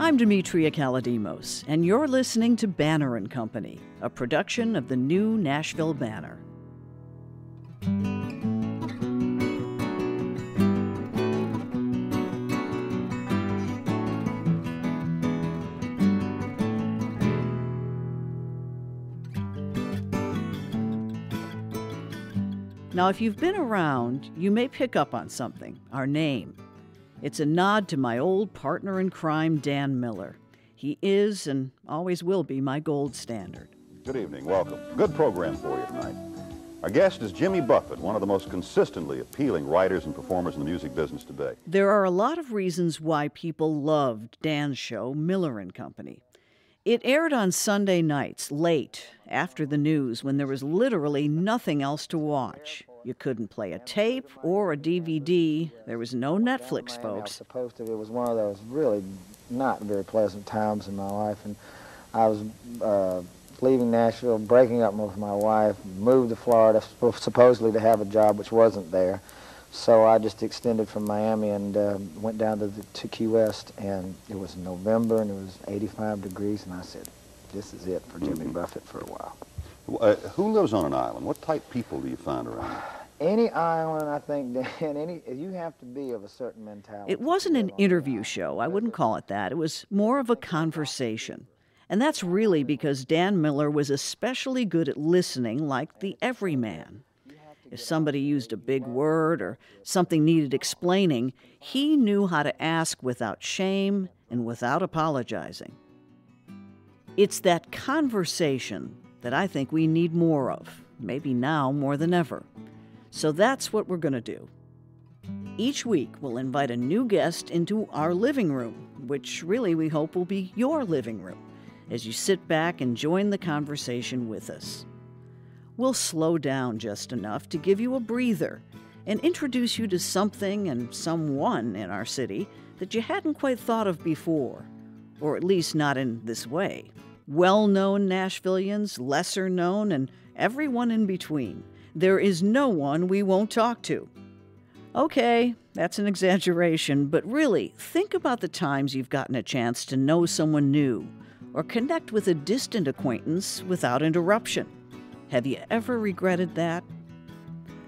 I'm Demetria Kalodimos, and you're listening to Banner & Company, a production of the new Nashville Banner. Now, if you've been around, you may pick up on something, our name. It's a nod to my old partner in crime, Dan Miller. He is and always will be my gold standard. Good evening, welcome. Good program for you tonight. Our guest is Jimmy Buffett, one of the most consistently appealing writers and performers in the music business today. There are a lot of reasons why people loved Dan's show, Miller & Company. It aired on Sunday nights, late, after the news, when there was literally nothing else to watch. You couldn't play a tape or a DVD. There was no Netflix, folks. It was one of those really not very pleasant times in my life, and I was leaving Nashville, breaking up with my wife, moved to Florida, supposedly to have a job which wasn't there. So I just extended from Miami and went down to Key West, and it was November, and it was 85 degrees, and I said, this is it for Jimmy Buffett for a while. Who lives on an island? What type of people do you find around? Any island, I think, Dan, you have to be of a certain mentality. It wasn't an interview show. I wouldn't call it that. It was more of a conversation. And that's really because Dan Miller was especially good at listening like the everyman. If somebody used a big word or something needed explaining, he knew how to ask without shame and without apologizing. It's that conversation that I think we need more of, maybe now more than ever. So that's what we're going to do. Each week, we'll invite a new guest into our living room, which really we hope will be your living room, as you sit back and join the conversation with us. We'll slow down just enough to give you a breather and introduce you to something and someone in our city that you hadn't quite thought of before, or at least not in this way. Well-known Nashvillians, lesser known, and everyone in between. There is no one we won't talk to. Okay, that's an exaggeration, but really, think about the times you've gotten a chance to know someone new or connect with a distant acquaintance without interruption. Have you ever regretted that?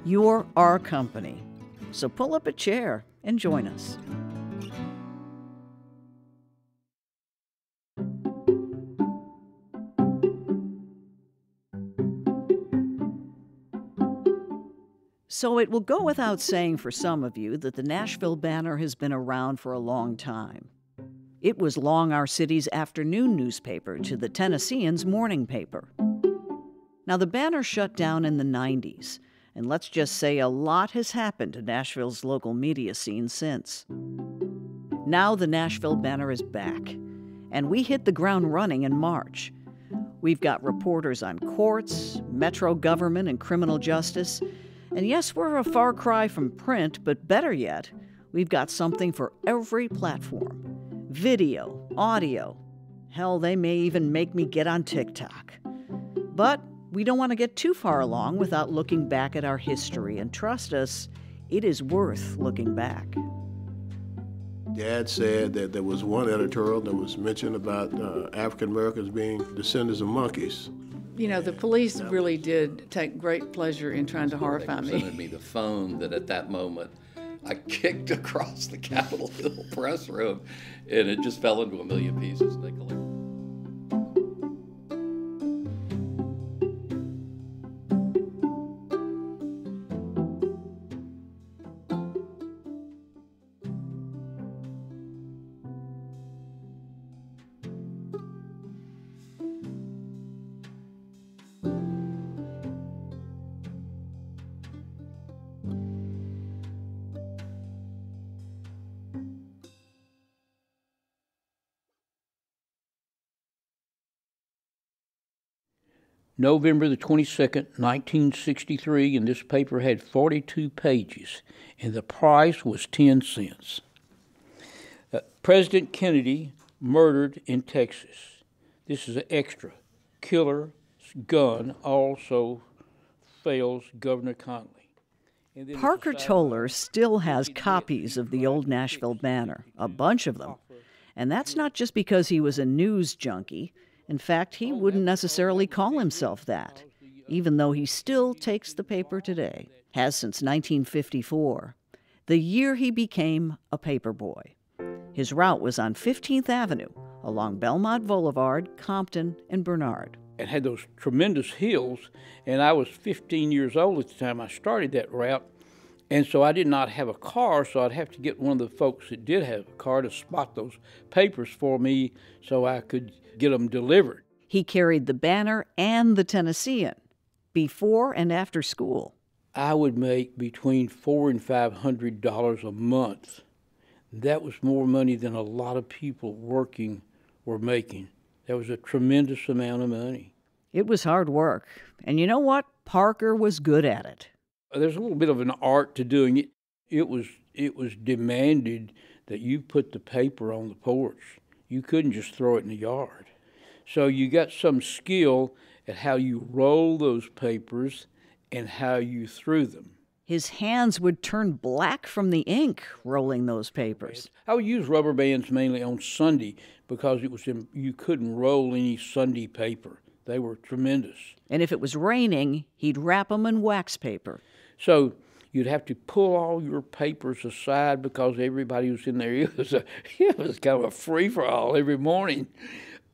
You're our company, so pull up a chair and join us. So it will go without saying for some of you that the Nashville Banner has been around for a long time. It was long our city's afternoon newspaper to the Tennesseans' morning paper. Now, the Banner shut down in the 90s, and let's just say a lot has happened to Nashville's local media scene since. Now the Nashville Banner is back, and we hit the ground running in March. We've got reporters on courts, metro government, and criminal justice. And yes, we're a far cry from print, but better yet, we've got something for every platform. Video, audio. Hell, they may even make me get on TikTok. But we don't want to get too far along without looking back at our history, and trust us, it is worth looking back. Dad said that there was one editorial that was mentioned about African Americans being descendants of monkeys. You know, the police really did take great pleasure in trying to horrify me. They presented me the phone that at that moment I kicked across the Capitol Hill press room, and it just fell into a million pieces. They collected. November the 22nd, 1963, and this paper had 42 pages, and the price was 10 cents. President Kennedy murdered in Texas. This is an extra. Killer gun also fails Governor Conley. Parker Toler still has copies of the old Nashville Banner, a bunch of them. And that's not just because he was a news junkie. In fact, he wouldn't necessarily call himself that, even though he still takes the paper today, has since 1954, the year he became a paperboy. His route was on 15th Avenue, along Belmont Boulevard, Compton, and Bernard. It had those tremendous hills, and I was 15 years old at the time I started that route, and so I did not have a car, so I'd have to get one of the folks that did have a car to spot those papers for me so I could get them delivered. He carried the Banner and the Tennessean, before and after school. I would make between $400 and $500 a month. That was more money than a lot of people working were making. That was a tremendous amount of money. It was hard work. And you know what? Parker was good at it. There's a little bit of an art to doing it. It was demanded that you put the paper on the porch. You couldn't just throw it in the yard. So you got some skill at how you roll those papers and how you threw them. His hands would turn black from the ink rolling those papers. I would use rubber bands mainly on Sunday because you couldn't roll any Sunday paper. They were tremendous. And if it was raining, he'd wrap them in wax paper. So you'd have to pull all your papers aside because everybody was in there. It was kind of a free-for-all every morning.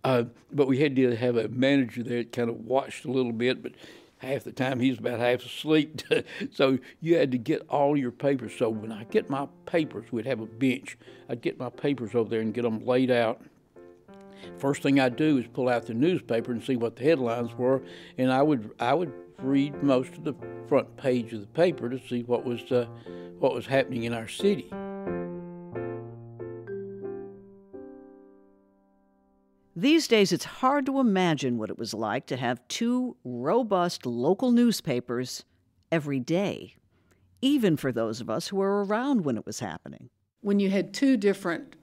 But we had to have a manager there that kind of watched a little bit, but half the time he was about half asleep. So you had to get all your papers. So when I get my papers, we'd have a bench. I'd get my papers over there and get them laid out. First thing I'd do is pull out the newspaper and see what the headlines were, and I would read most of the front page of the paper to see what was happening in our city. These days, it's hard to imagine what it was like to have two robust local newspapers every day, even for those of us who were around when it was happening. When you had two different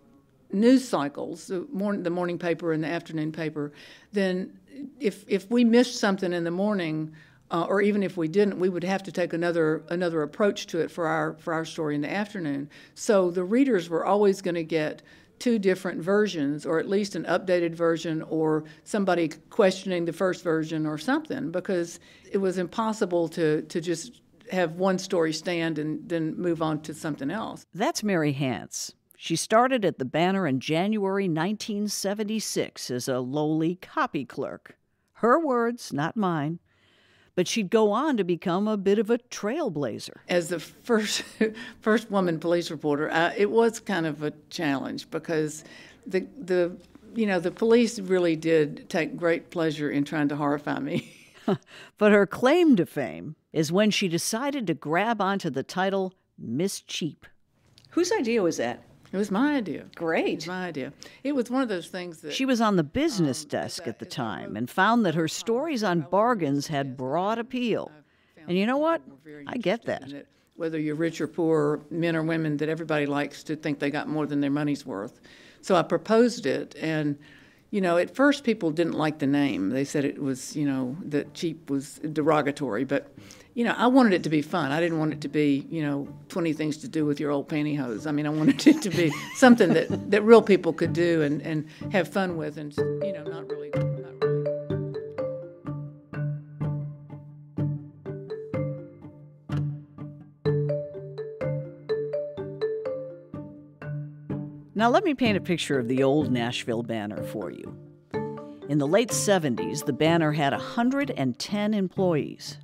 news cycles, the morning paper and the afternoon paper, then if we missed something in the morning, or even if we didn't, we would have to take another approach to it for our story in the afternoon. So the readers were always going to get two different versions, or at least an updated version, or somebody questioning the first version or something, because it was impossible to just have one story stand and then move on to something else. That's Mary Hance. She started at the Banner in January 1976 as a lowly copy clerk. Her words, not mine. But she'd go on to become a bit of a trailblazer. As the first woman police reporter, it was kind of a challenge because the police really did take great pleasure in trying to horrify me. But her claim to fame is when she decided to grab onto the title Miss Cheap. Whose idea was that? It was my idea. Great. It was my idea. It was one of those things that... She was on the business desk at the time and found that her stories on bargains had broad appeal. And you know what? I get that. Whether you're rich or poor, men or women, that everybody likes to think they got more than their money's worth. So I proposed it, and, at first people didn't like the name. They said it was, that cheap was derogatory, but... I wanted it to be fun. I didn't want it to be, 20 things to do with your old pantyhose. I mean, I wanted it to be something that real people could do and have fun with, and, not really. Now let me paint a picture of the old Nashville Banner for you. In the late 70s, the Banner had 110 employees.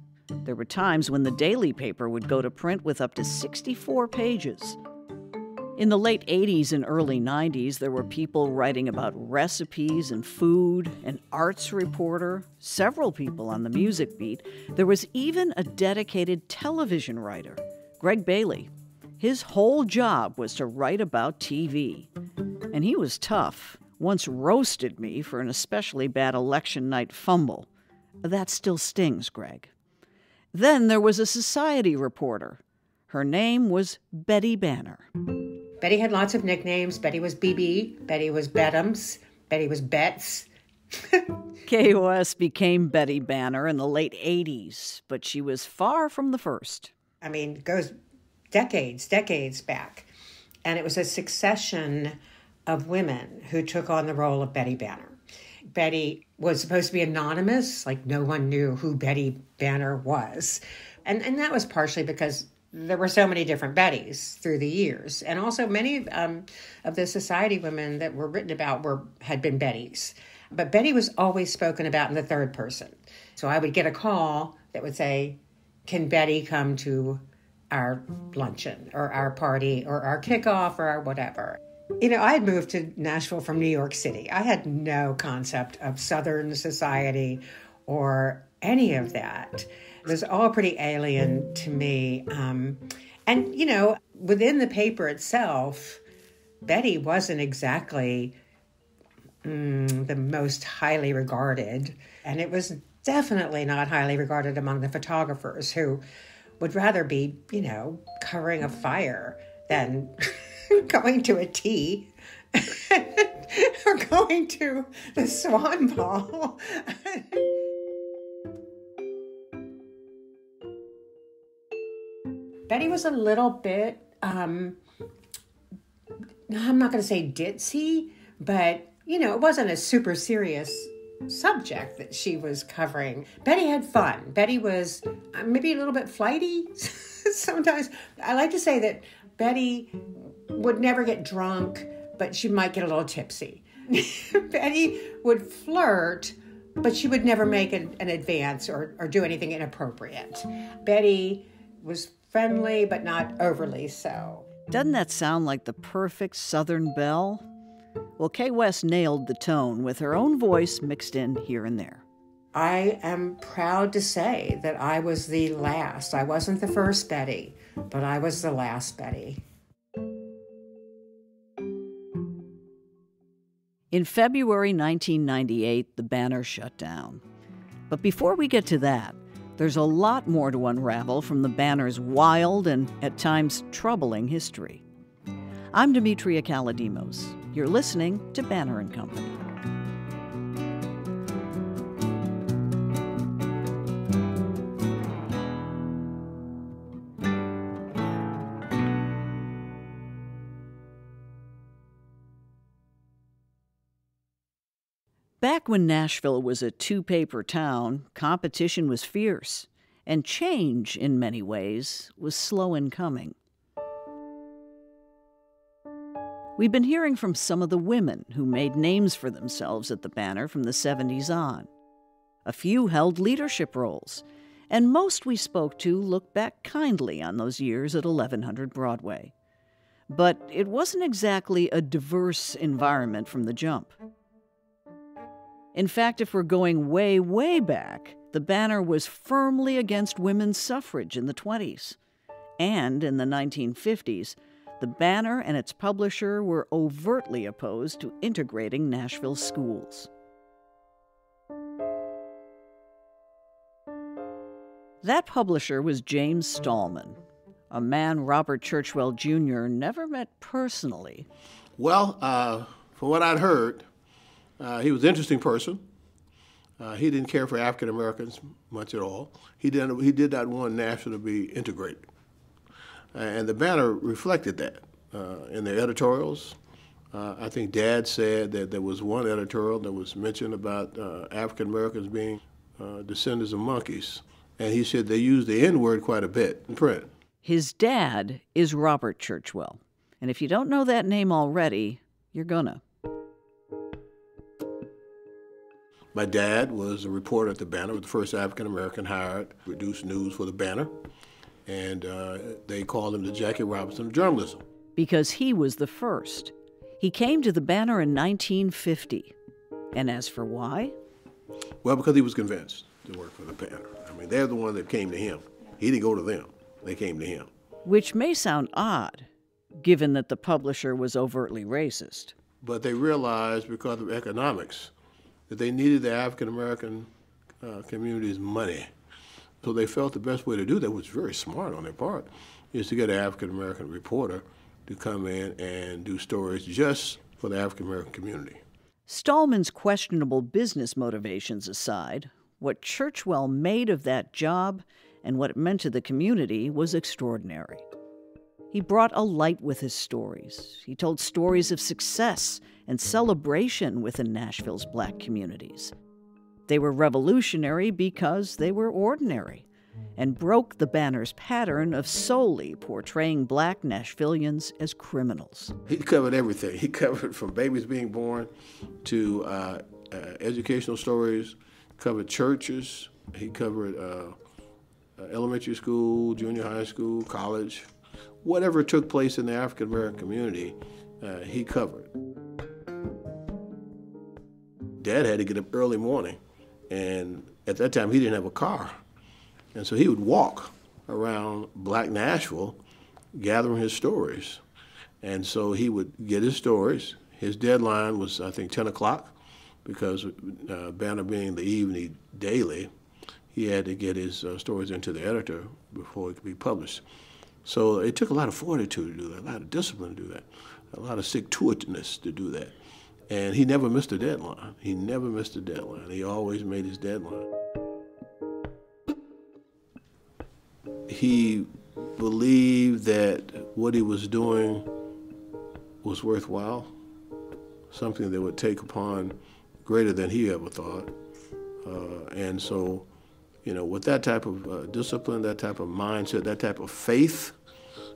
There were times when the daily paper would go to print with up to 64 pages. In the late 80s and early 90s, there were people writing about recipes and food, an arts reporter, several people on the music beat. There was even a dedicated television writer, Greg Bailey. His whole job was to write about TV. And he was tough, once roasted me for an especially bad election night fumble. That still stings, Greg. Then there was a society reporter. Her name was Betty Banner. Betty had lots of nicknames. Betty was BB. Betty was Bettums. Betty was Betts. KOS became Betty Banner in the late 80s, but she was far from the first. I mean, it goes decades back. And it was a succession of women who took on the role of Betty Banner. Betty was supposed to be anonymous, like no one knew who Betty Banner was. And that was partially because there were so many different Bettys through the years. And also many of the society women that were written about had been Bettys. But Betty was always spoken about in the third person. So I would get a call that would say, can Betty come to our luncheon or our party or our kickoff or our whatever? You know, I had moved to Nashville from New York City. I had no concept of Southern society or any of that. It was all pretty alien to me. And, you know, within the paper itself, Betty wasn't exactly the most highly regarded. And it was definitely not highly regarded among the photographers who would rather be, you know, covering a fire than going to a tea or going to the Swan Ball. Betty was a little bit, I'm not going to say ditzy, but, you know, it wasn't a super serious subject that she was covering. Betty had fun. Betty was maybe a little bit flighty sometimes. I like to say that Betty would never get drunk, but she might get a little tipsy. Betty would flirt, but she would never make an advance or do anything inappropriate. Betty was friendly, but not overly so. Doesn't that sound like the perfect Southern belle? Well, Kay West nailed the tone with her own voice mixed in here and there. I am proud to say that I was the last. I wasn't the first Betty, but I was the last Betty. In February 1998, the Banner shut down. But before we get to that, there's a lot more to unravel from the Banner's wild and, at times, troubling history. I'm Demetria Kalodimos. You're listening to Banner & Company. Back when Nashville was a two-paper town, competition was fierce, and change, in many ways, was slow in coming. We've been hearing from some of the women who made names for themselves at the Banner from the 70s on. A few held leadership roles, and most we spoke to looked back kindly on those years at 1100 Broadway. But it wasn't exactly a diverse environment from the jump. In fact, if we're going way, way back, the Banner was firmly against women's suffrage in the 20s. And in the 1950s, the Banner and its publisher were overtly opposed to integrating Nashville schools. That publisher was James Stallman, a man Robert Churchwell Jr. never met personally. Well, from what I'd heard, he was an interesting person. He didn't care for African Americans much at all. He did not want Nashville to be integrated. And the Banner reflected that in their editorials. I think Dad said that there was one editorial that was mentioned about African Americans being descendants of monkeys. And he said they used the N-word quite a bit in print. His dad is Robert Churchwell. And if you don't know that name already, you're gonna. My dad was a reporter at the Banner, was the first African-American hired to produce news for the Banner. And they called him the Jackie Robinson of journalism. Because he was the first. He came to the Banner in 1950. And as for why? Well, because he was convinced to work for the Banner. I mean, they're the one that came to him. He didn't go to them. They came to him. Which may sound odd, given that the publisher was overtly racist. But they realized, because of economics, that they needed the African-American community's money. So they felt the best way to do that, was very smart on their part, is to get an African-American reporter to come in and do stories just for the African-American community. Stallman's questionable business motivations aside, what Churchwell made of that job and what it meant to the community was extraordinary. He brought a light with his stories. He told stories of success and celebration within Nashville's black communities. They were revolutionary because they were ordinary and broke the Banner's pattern of solely portraying black Nashvillians as criminals. He covered everything. He covered from babies being born to educational stories, covered churches, he covered elementary school, junior high school, college. Whatever took place in the African American community, he covered. Dad had to get up early morning, and at that time he didn't have a car. And so he would walk around Black Nashville gathering his stories. And so he would get his stories. His deadline was, I think, 10 o'clock, because Banner being the evening daily, he had to get his stories into the editor before it could be published. So it took a lot of fortitude to do that, a lot of discipline to do that, a lot of stick-to-itness to do that. And he never missed a deadline. He never missed a deadline. He always made his deadline. He believed that what he was doing was worthwhile, something that would take upon greater than he ever thought. And so, you know, with that type of discipline, that type of mindset, that type of faith,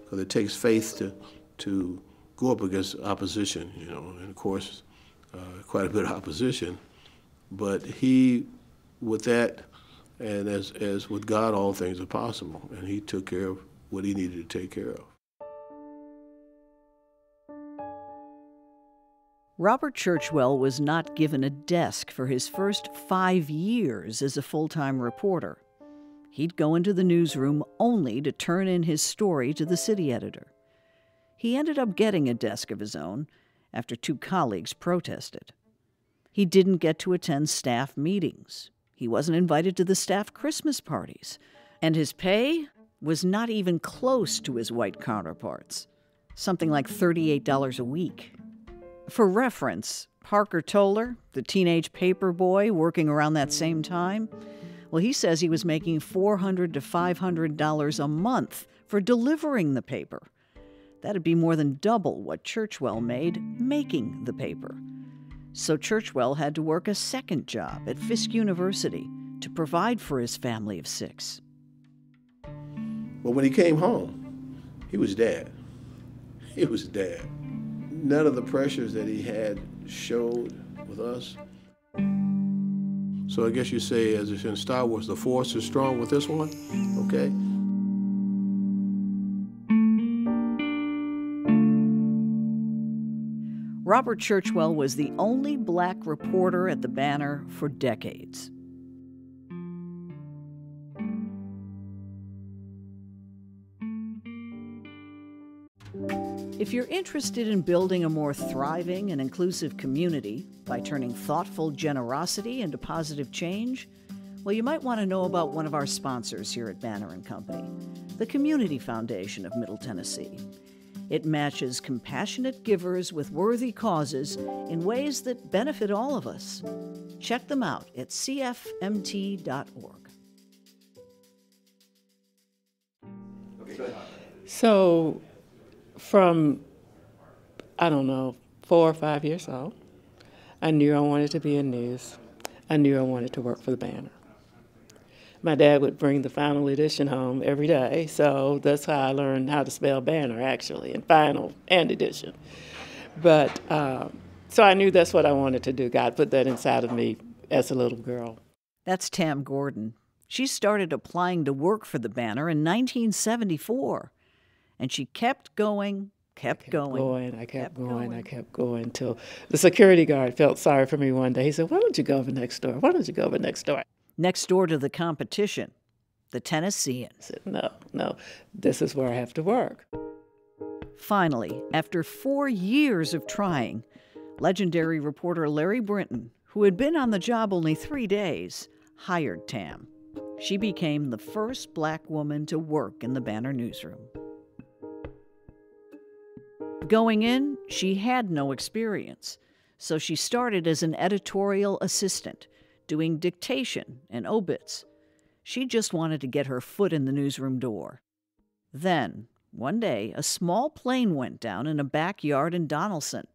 because it takes faith to go up against opposition, you know, and of course, quite a bit of opposition. But he, with that, and as with God, all things are possible, and he took care of what he needed to take care of. Robert Churchwell was not given a desk for his first 5 years as a full-time reporter. He'd go into the newsroom only to turn in his story to the city editor. He ended up getting a desk of his own after 2 colleagues protested. He didn't get to attend staff meetings. He wasn't invited to the staff Christmas parties. And his pay was not even close to his white counterparts, something like $38 a week. For reference, Parker Toler, the teenage paperboy working around that same time, well, he says he was making $400 to $500 a month for delivering the paper. That'd be more than double what Churchwell made making the paper. So Churchwell had to work a second job at Fisk University to provide for his family of 6. But when he came home, he was Dad. He was Dad. None of the pressures that he had showed with us. So I guess you say, as it's in Star Wars, the Force is strong with this one, okay? Robert Churchwell was the only black reporter at the Banner for decades. If you're interested in building a more thriving and inclusive community by turning thoughtful generosity into positive change, well, you might want to know about one of our sponsors here at Banner & Company, the Community Foundation of Middle Tennessee. It matches compassionate givers with worthy causes in ways that benefit all of us. Check them out at cfmt.org. So, from, 4 or 5 years old, I knew I wanted to be in news. I knew I wanted to work for the Banner. My dad would bring the final edition home every day, so that's how I learned how to spell Banner, actually, in final and edition. But, so I knew that's what I wanted to do. God put that inside of me as a little girl. That's Tam Gordon. She started applying to work for the Banner in 1974, and she kept going, kept going. I kept going till the security guard felt sorry for me one day. He said, "Why don't you go over next door? Why don't you go over next door?" Next door to the competition, the Tennessean. I said, no, this is where I have to work. Finally, after 4 years of trying, legendary reporter Larry Brinton, who had been on the job only 3 days, hired Tam. She became the first black woman to work in the Banner newsroom. Going in, she had no experience, so she started as an editorial assistant, doing dictation and obits. She just wanted to get her foot in the newsroom door. Then, One day, a small plane went down in a backyard in Donaldson,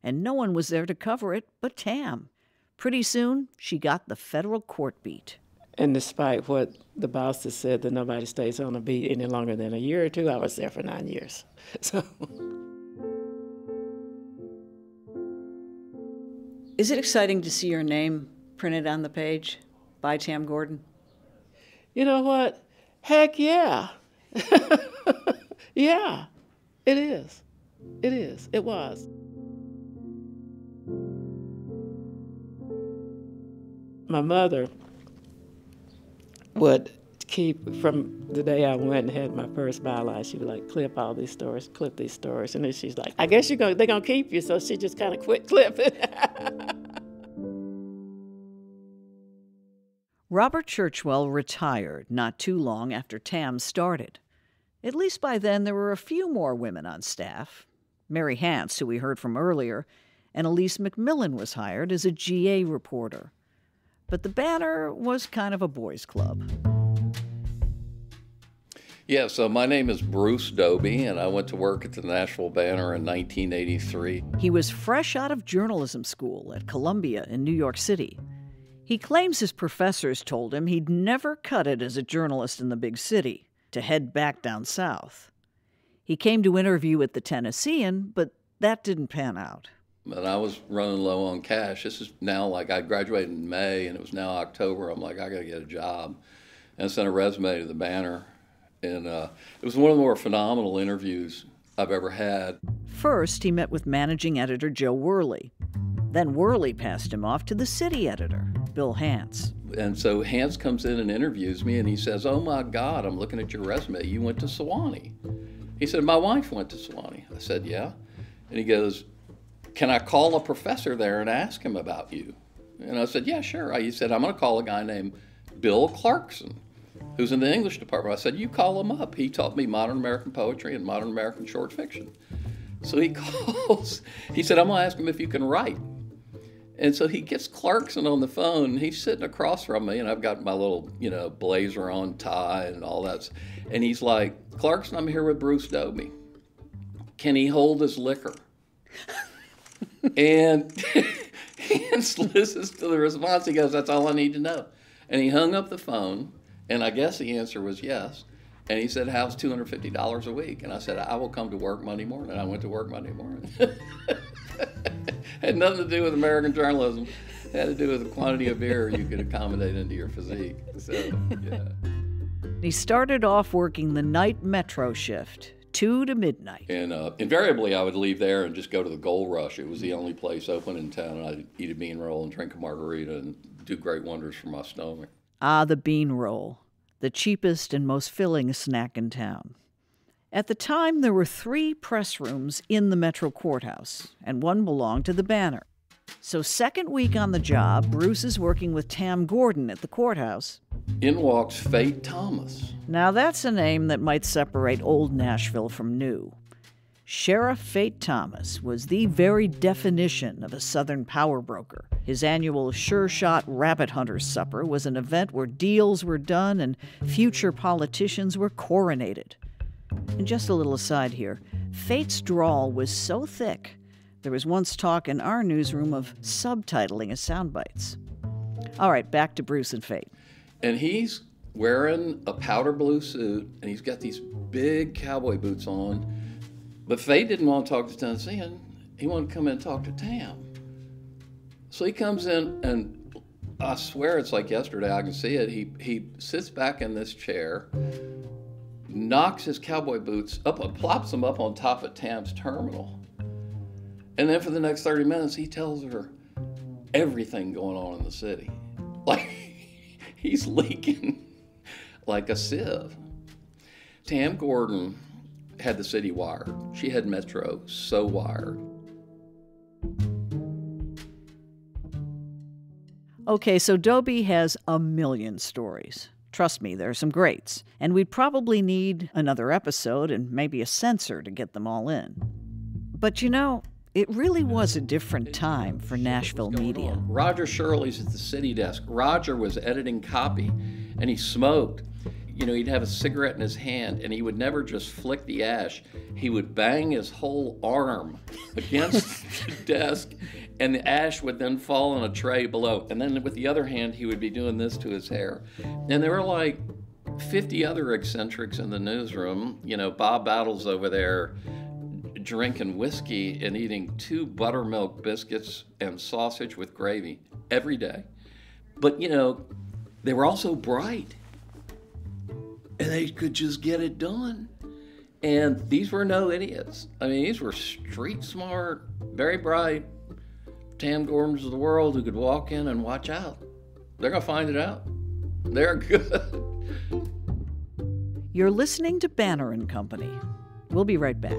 and no one was there to cover it but Tam. Pretty soon, she got the federal court beat. And despite what the boss has said that nobody stays on a beat any longer than a year or two, I was there for 9 years. So. Is it exciting to see your name printed on the page by Tam Gordon? You know what? Heck yeah. Yeah, it is. It is. It was. My mother would keep, from the day I went and had my first byline, she would like clip all these stories, clip these stories, and then she's like, I guess they're gonna keep you, so she just kind of quit clipping. Robert Churchwell retired not too long after Tam started. At least by then there were a few more women on staff. Mary Hance, who we heard from earlier, and Elise McMillan was hired as a GA reporter. But the Banner was kind of a boys' club. Yeah, so my name is Bruce Dobie, and I went to work at the Nashville Banner in 1983. He was fresh out of journalism school at Columbia in New York City. He claims his professors told him he'd never cut it as a journalist in the big city, to head back down south. He came to interview at the Tennessean, but that didn't pan out. And I was running low on cash. This is now like I graduated in May, and it was now October. I'm like, I got to get a job. And I sent a resume to the Banner. And it was one of the more phenomenal interviews I've ever had. First, he met with managing editor Joe Worley. Then Worley passed him off to the city editor, Bill Hance. And so Hance comes in and interviews me, and he says, oh my God, I'm looking at your resume. You went to Sewanee. He said, my wife went to Sewanee. I said, yeah. And he goes, can I call a professor there and ask him about you? And I said, yeah, sure. He said, I'm going to call a guy named Bill Clarkson, who's in the English department. I said, you call him up. He taught me modern American poetry and modern American short fiction. So he calls. He said, I'm going to ask him if you can write. And so he gets Clarkson on the phone. He's sitting across from me, and I've got my little, blazer on, tie, and all that. And he's like, Clarkson, I'm here with Bruce Dobie. Can he hold his liquor? And Hance listens to the response. He goes, that's all I need to know. And he hung up the phone, and I guess the answer was yes. And he said, how's $250 a week? And I said, I will come to work Monday morning. And I went to work Monday morning. Had nothing to do with American journalism. It had to do with the quantity of beer you could accommodate into your physique. So, yeah. He started off working the night metro shift, 2 to midnight. And invariably, I would leave there and just go to the Gold Rush. It was the only place open in town, and I'd eat a bean roll and drink a margarita and do great wonders for my stomach. Ah, the bean roll, the cheapest and most filling snack in town. At the time, there were 3 press rooms in the Metro Courthouse, and one belonged to the Banner. So second week on the job, Bruce is working with Tam Gordon at the courthouse. In walks Fate Thomas. Now that's a name that might separate old Nashville from new. Sheriff Fate Thomas was the very definition of a Southern power broker. His annual sure-shot rabbit hunter's supper was an event where deals were done and future politicians were coronated. And just a little aside here, Fate's drawl was so thick, there was once talk in our newsroom of subtitling his sound bites. All right, back to Bruce and Fate. And he's wearing a powder blue suit, and he's got these big cowboy boots on. But Fate didn't want to talk to Tennessean. He wanted to come in and talk to Tam. So he comes in, and I swear it's like yesterday, I can see it. He sits back in this chair, knocks his cowboy boots up and plops them up on top of Tam's terminal. And then for the next 30 minutes, he tells her everything going on in the city. Like, he's leaking like a sieve. Tam Gordon had the city wired. She had Metro so wired. Okay, so Dobie has a million stories. Trust me, there are some greats. And we'd probably need another episode and maybe a censor to get them all in. But you know, it really was a different time for Nashville media. Roger Shirley's at the city desk. Roger was editing copy, and he smoked. you know, he'd have a cigarette in his hand, and he would never just flick the ash. He would bang his whole arm against the desk, and the ash would then fall on a tray below. And then with the other hand, he would be doing this to his hair. And there were like 50 other eccentrics in the newsroom. You know, Bob Battles over there drinking whiskey and eating 2 buttermilk biscuits and sausage with gravy every day. But, you know, they were also bright. And they could just get it done. And these were no idiots. I mean, these were street smart, very bright Tam Gordons of the world who could walk in and watch out. They're going to find it out. They're good. You're listening to Banner and Company. We'll be right back.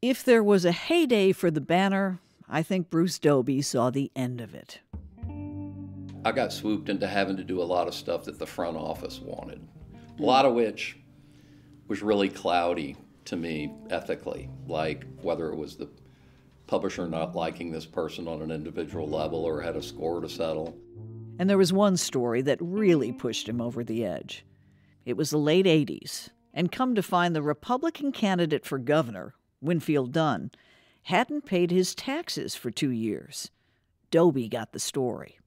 If there was a heyday for the Banner, I think Bruce Dobie saw the end of it. I got swooped into having to do a lot of stuff that the front office wanted, a lot of which was really cloudy to me ethically, like whether it was the publisher not liking this person on an individual level or had a score to settle. And there was one story that really pushed him over the edge. It was the late 80s, and come to find the Republican candidate for governor, Winfield Dunn, hadn't paid his taxes for 2 years. Dobie got the story.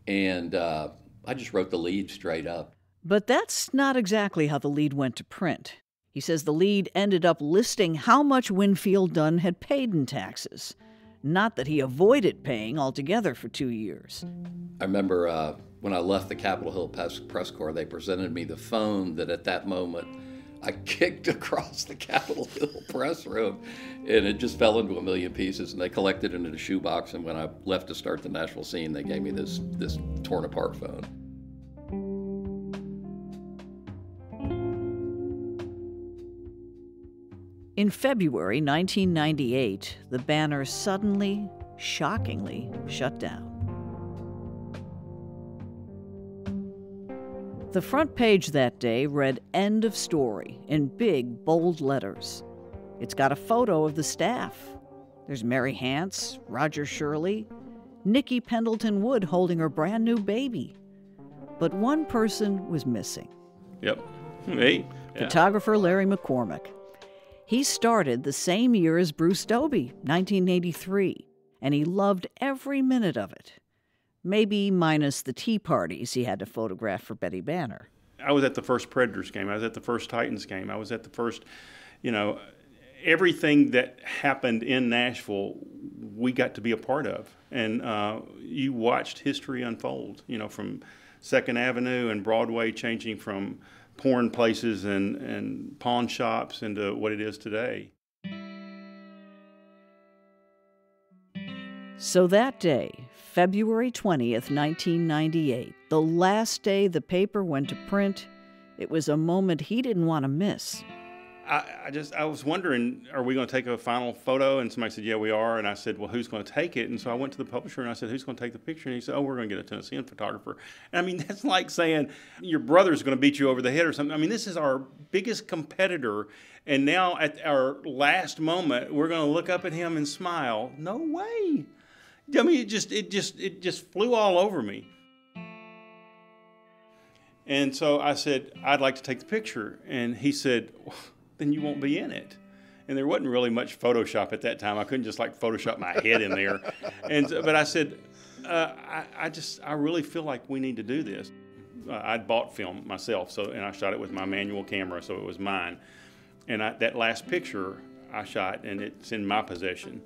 And I just wrote the lead straight up. But that's not exactly how the lead went to print. He says the lead ended up listing how much Winfield Dunn had paid in taxes, not that he avoided paying altogether for 2 years. I remember when I left the Capitol Hill press corps, they presented me the phone that at that moment I kicked across the Capitol Hill press room, and it just fell into a million pieces, and they collected it in a shoebox, and when I left to start the Nashville scene, they gave me this torn apart phone. In February 1998, the Banner suddenly, shockingly shut down. The front page that day read "End of Story" in big, bold letters. It's got a photo of the staff. There's Mary Hance, Roger Shirley, Nikki Pendleton Wood holding her brand new baby. But one person was missing. Yep, me. Yeah. Photographer Larry McCormack. He started the same year as Bruce Dobie, 1983, and he loved every minute of it. Maybe minus the tea parties he had to photograph for Betty Banner. I was at the first Predators game. I was at the first Titans game. I was at the first, everything that happened in Nashville, we got to be a part of. And you watched history unfold, from 2nd Avenue and Broadway changing from porn places and pawn shops into what it is today. So that day, February 20th, 1998, the last day the paper went to print, it was a moment he didn't want to miss. I was wondering, are we going to take a final photo? And somebody said, yeah, we are. And I said, well, who's going to take it? And so I went to the publisher and I said, who's going to take the picture? And he said, oh, we're going to get a Tennessean photographer. And I mean, that's like saying your brother's going to beat you over the head or something. I mean, this is our biggest competitor. And now at our last moment, we're going to look up at him and smile. No way. I mean, it just flew all over me. And so I said, I'd like to take the picture. And he said, well, then you won't be in it. And there wasn't really much Photoshop at that time. I couldn't just Photoshop my head in there. But I said, I really feel like we need to do this. I'd bought film myself, and I shot it with my manual camera, so it was mine. And that last picture I shot, and it's in my possession.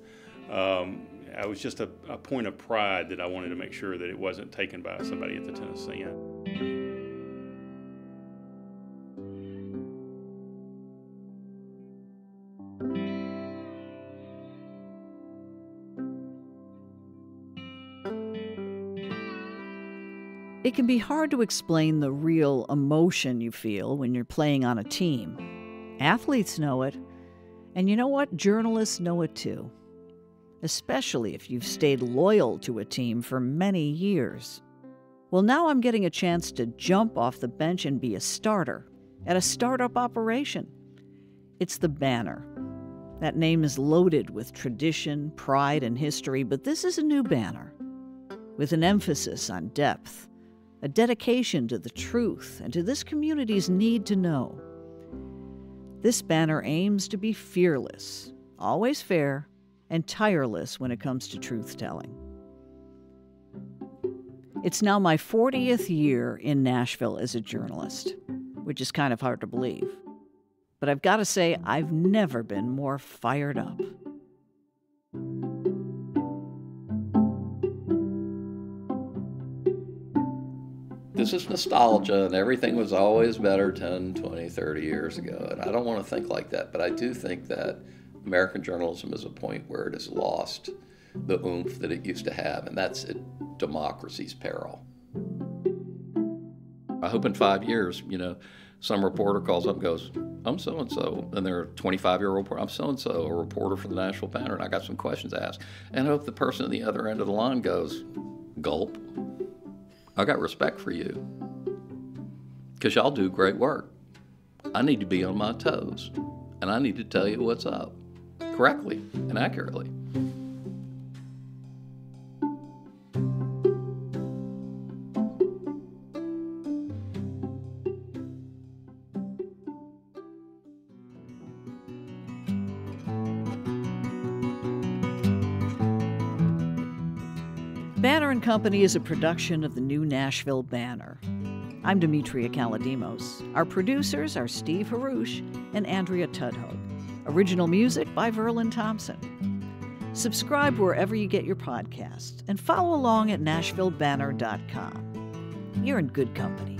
It was just a point of pride that I wanted to make sure that it wasn't taken by somebody at the Tennessean. It can be hard to explain the real emotion you feel when you're playing on a team. Athletes know it, and you know what? Journalists know it too. Especially if you've stayed loyal to a team for many years. Well, now I'm getting a chance to jump off the bench and be a starter at a startup operation. It's the Banner. That name is loaded with tradition, pride, and history, but this is a new banner with an emphasis on depth, a dedication to the truth and to this community's need to know. This banner aims to be fearless, always fair, and tireless when it comes to truth-telling. It's now my 40th year in Nashville as a journalist, which is kind of hard to believe. But I've got to say, I've never been more fired up. This is nostalgia, and everything was always better 10, 20, 30 years ago. And I don't want to think like that, but I do think that American journalism is a point where it has lost the oomph that it used to have, and that's at democracy's peril. I hope in 5 years, some reporter calls up and goes, I'm so-and-so, and they're a 25-year-old reporter. I'm so-and-so, a reporter for the Nashville Banner, and I got some questions to ask. And I hope the person at the other end of the line goes, gulp. I got respect for you, because y'all do great work. I need to be on my toes, and I need to tell you what's up, correctly and accurately. Banner & Company is a production of the new Nashville Banner. I'm Demetria Kalodimos. Our producers are Steve Haruch and Andrea Tudhope. Original music by Verlin Thompson. Subscribe wherever you get your podcasts and follow along at NashvilleBanner.com. You're in good company.